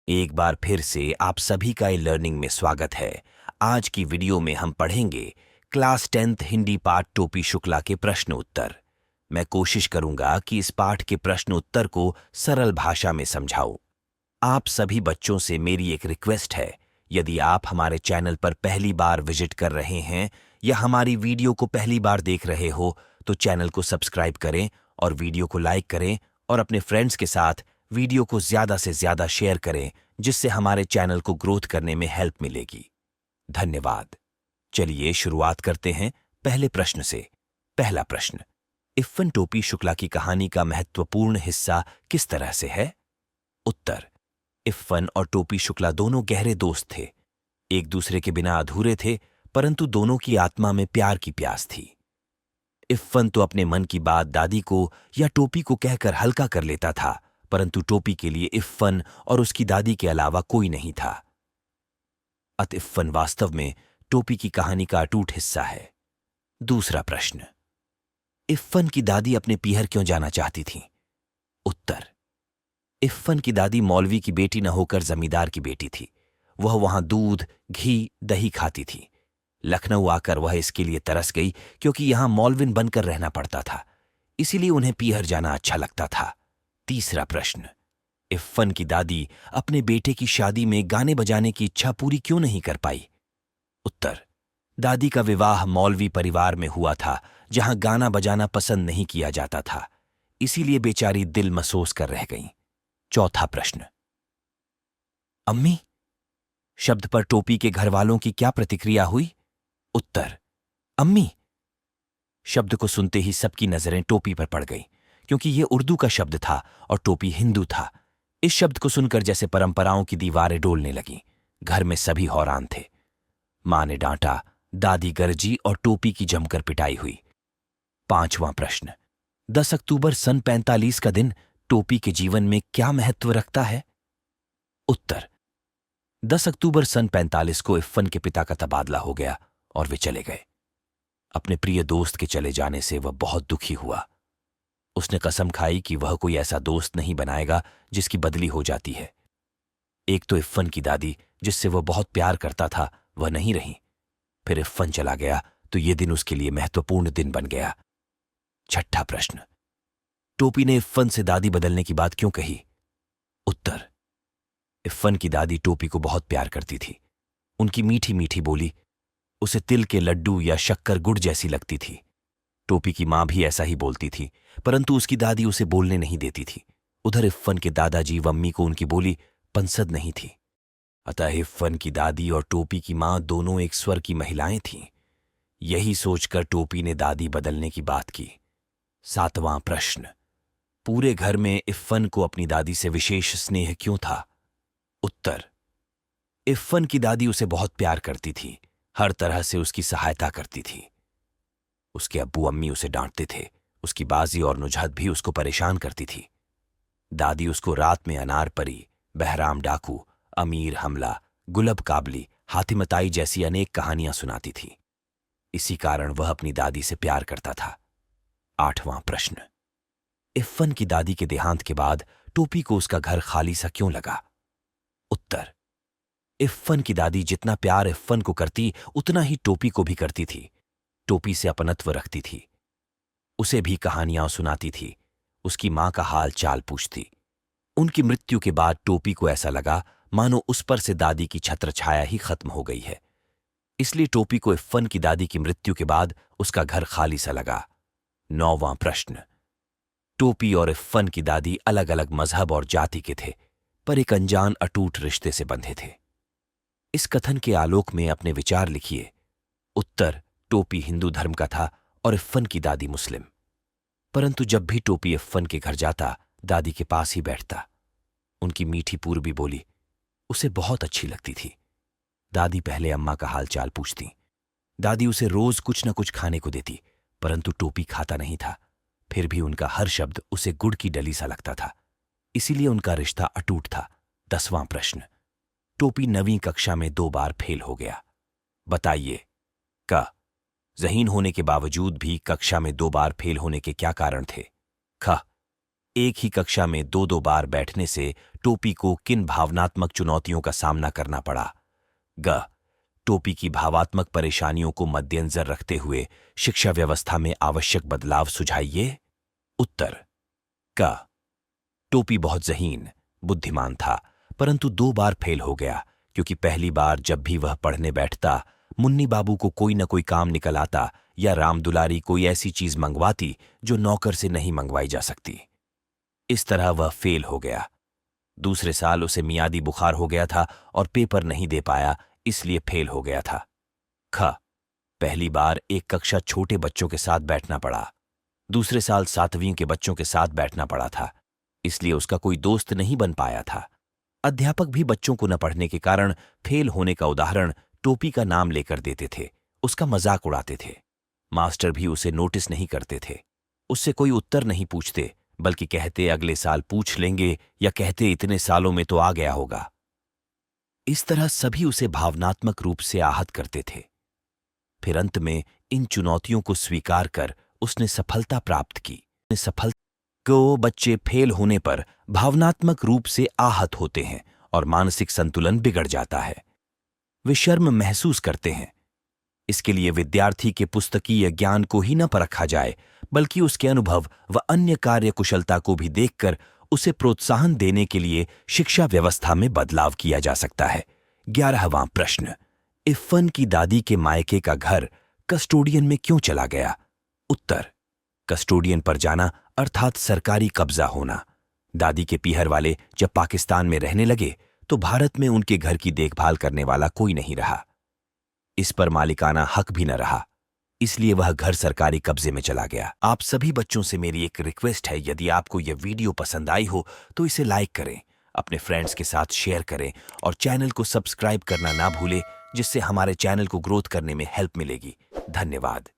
एक बार फिर से आप सभी का ई लर्निंग में स्वागत है। आज की वीडियो में हम पढ़ेंगे क्लास 10th हिंदी पाठ टोपी शुक्ला के प्रश्न उत्तर। मैं कोशिश करूंगा कि इस पाठ के प्रश्न उत्तर को सरल भाषा में समझाऊं। आप सभी बच्चों से मेरी एक रिक्वेस्ट है, यदि आप हमारे चैनल पर पहली बार विजिट कर रहे हैं या हमारी वीडियो को पहली बार देख रहे हो तो चैनल को सब्सक्राइब करें और वीडियो को लाइक करें और अपने फ्रेंड्स के साथ वीडियो को ज्यादा से ज्यादा शेयर करें, जिससे हमारे चैनल को ग्रोथ करने में हेल्प मिलेगी। धन्यवाद। चलिए शुरुआत करते हैं पहले प्रश्न से। पहला प्रश्न, इफ्फन टोपी शुक्ला की कहानी का महत्वपूर्ण हिस्सा किस तरह से है? उत्तर, इफ्फन और टोपी शुक्ला दोनों गहरे दोस्त थे। एक दूसरे के बिना अधूरे थे, परंतु दोनों की आत्मा में प्यार की प्यास थी। इफ्फन तो अपने मन की बात दादी को या टोपी को कहकर हल्का कर लेता था, परंतु टोपी के लिए इफ्फन और उसकी दादी के अलावा कोई नहीं था। अतः इफ्फन वास्तव में टोपी की कहानी का अटूट हिस्सा है। दूसरा प्रश्न, इफ्फन की दादी अपने पीहर क्यों जाना चाहती थी? उत्तर, इफ्फन की दादी मौलवी की बेटी न होकर जमींदार की बेटी थी। वह वहां दूध, घी, दही खाती थी। लखनऊ आकर वह इसके लिए तरस गई क्योंकि यहां मौलविन बनकर रहना पड़ता था, इसीलिए उन्हें पीहर जाना अच्छा लगता था। तीसरा प्रश्न, इफ्फन की दादी अपने बेटे की शादी में गाने बजाने की इच्छा पूरी क्यों नहीं कर पाई? उत्तर, दादी का विवाह मौलवी परिवार में हुआ था, जहां गाना बजाना पसंद नहीं किया जाता था, इसीलिए बेचारी दिल मसोस कर रह गईं। चौथा प्रश्न, अम्मी शब्द पर टोपी के घरवालों की क्या प्रतिक्रिया हुई? उत्तर, अम्मी शब्द को सुनते ही सबकी नजरें टोपी पर पड़ गईं, क्योंकि यह उर्दू का शब्द था और टोपी हिंदू था। इस शब्द को सुनकर जैसे परंपराओं की दीवारें डोलने लगीं। घर में सभी हैरान थे। मां ने डांटा, दादी गरजी और टोपी की जमकर पिटाई हुई। पांचवां प्रश्न, 10 अक्टूबर सन 45 का दिन टोपी के जीवन में क्या महत्व रखता है? उत्तर, 10 अक्टूबर सन 45 को इफ्फन के पिता का तबादला हो गया और वे चले गए। अपने प्रिय दोस्त के चले जाने से वह बहुत दुखी हुआ। उसने कसम खाई कि वह कोई ऐसा दोस्त नहीं बनाएगा जिसकी बदली हो जाती है। एक तो इफ्फन की दादी, जिससे वह बहुत प्यार करता था, वह नहीं रही। फिर इफ्फन चला गया तो यह दिन उसके लिए महत्वपूर्ण दिन बन गया। छठा प्रश्न, टोपी ने इफ्फन से दादी बदलने की बात क्यों कही? उत्तर, इफ्फन की दादी टोपी को बहुत प्यार करती थी। उनकी मीठी मीठी बोली उसे तिल के लड्डू या शक्कर गुड़ जैसी लगती थी। टोपी की मां भी ऐसा ही बोलती थी, परंतु उसकी दादी उसे बोलने नहीं देती थी। उधर इफ्फन के दादाजी व अम्मी को उनकी बोली पंसद नहीं थी। अतः इफ्फन की दादी और टोपी की मां दोनों एक स्वर की महिलाएं थीं। यही सोचकर टोपी ने दादी बदलने की बात की। सातवां प्रश्न, पूरे घर में इफ्फन को अपनी दादी से विशेष स्नेह क्यों था? उत्तर, इफ्फन की दादी उसे बहुत प्यार करती थी, हर तरह से उसकी सहायता करती थी। उसके अब्बू अम्मी उसे डांटते थे, उसकी बाजी और नुजहत भी उसको परेशान करती थी। दादी उसको रात में अनार परी, बहराम डाकू, अमीर हमला, गुलब काबली, हातिमताई जैसी अनेक कहानियां सुनाती थी। इसी कारण वह अपनी दादी से प्यार करता था। आठवां प्रश्न, इफ्फन की दादी के देहांत के बाद टोपी को उसका घर खाली सा क्यों लगा? उत्तर, इफ्फन की दादी जितना प्यार इफ्फन को करती उतना ही टोपी को भी करती थी। टोपी से अपनत्व रखती थी, उसे भी कहानियां सुनाती थी, उसकी मां का हाल चाल पूछती। उनकी मृत्यु के बाद टोपी को ऐसा लगा मानो उस पर से दादी की छत्रछाया ही खत्म हो गई है। इसलिए टोपी को इफ्फन की दादी की मृत्यु के बाद उसका घर खाली सा लगा। नौवां प्रश्न, टोपी और इफ्फन की दादी अलग अलग मजहब और जाति के थे, पर एक अनजान अटूट रिश्ते से बंधे थे। इस कथन के आलोक में अपने विचार लिखिए। उत्तर, टोपी हिंदू धर्म का था और इफ्फन की दादी मुस्लिम। परंतु जब भी टोपी इफ्फन के घर जाता, दादी के पास ही बैठता। उनकी मीठी पूर्वी बोली उसे बहुत अच्छी लगती थी। दादी पहले अम्मा का हाल चाल पूछती। दादी उसे रोज कुछ न कुछ खाने को देती, परंतु टोपी खाता नहीं था। फिर भी उनका हर शब्द उसे गुड़ की डली सा लगता था, इसीलिए उनका रिश्ता अटूट था। 10वां प्रश्न, टोपी 9वीं कक्षा में 2 बार फेल हो गया। बताइए। क, ज़हीन होने के बावजूद भी कक्षा में 2 बार फेल होने के क्या कारण थे? ख, एक ही कक्षा में 2-2 बार बैठने से टोपी को किन भावनात्मक चुनौतियों का सामना करना पड़ा? ग. टोपी की भावात्मक परेशानियों को मद्देनजर रखते हुए शिक्षा व्यवस्था में आवश्यक बदलाव सुझाइए। उत्तर: क. टोपी बहुत ज़हीन, बुद्धिमान था, परंतु 2 बार फेल हो गया, क्योंकि पहली बार जब भी वह पढ़ने बैठता, मुन्नी बाबू को कोई न कोई काम निकल आता या राम दुलारी कोई ऐसी चीज मंगवाती जो नौकर से नहीं मंगवाई जा सकती। इस तरह वह फेल हो गया। दूसरे साल उसे मियादी बुखार हो गया था और पेपर नहीं दे पाया, इसलिए फेल हो गया था। ख. पहली बार एक कक्षा छोटे बच्चों के साथ बैठना पड़ा। दूसरे साल 7वीं के बच्चों के साथ बैठना पड़ा था, इसलिए उसका कोई दोस्त नहीं बन पाया था। अध्यापक भी बच्चों को न पढ़ने के कारण फेल होने का उदाहरण टोपी का नाम लेकर देते थे, उसका मजाक उड़ाते थे। मास्टर भी उसे नोटिस नहीं करते थे, उससे कोई उत्तर नहीं पूछते, बल्कि कहते अगले साल पूछ लेंगे या कहते इतने सालों में तो आ गया होगा। इस तरह सभी उसे भावनात्मक रूप से आहत करते थे। फिर अंत में इन चुनौतियों को स्वीकार कर उसने सफलता प्राप्त की। बच्चे फेल होने पर भावनात्मक रूप से आहत होते हैं और मानसिक संतुलन बिगड़ जाता है। वे शर्म महसूस करते हैं। इसके लिए विद्यार्थी के पुस्तकीय ज्ञान को ही न परखा जाए, बल्कि उसके अनुभव व अन्य कार्य कुशलता को भी देखकर उसे प्रोत्साहन देने के लिए शिक्षा व्यवस्था में बदलाव किया जा सकता है। 11वां प्रश्न, इफ़्फ़न की दादी के मायके का घर कस्टोडियन में क्यों चला गया? उत्तर: कस्टोडियन पर जाना अर्थात सरकारी कब्जा होना। दादी के पीहर वाले जब पाकिस्तान में रहने लगे तो भारत में उनके घर की देखभाल करने वाला कोई नहीं रहा। इस पर मालिकाना हक भी न रहा, इसलिए वह घर सरकारी कब्जे में चला गया। आप सभी बच्चों से मेरी एक रिक्वेस्ट है, यदि आपको यह वीडियो पसंद आई हो तो इसे लाइक करें, अपने फ्रेंड्स के साथ शेयर करें और चैनल को सब्सक्राइब करना ना भूलें, जिससे हमारे चैनल को ग्रोथ करने में हेल्प मिलेगी। धन्यवाद।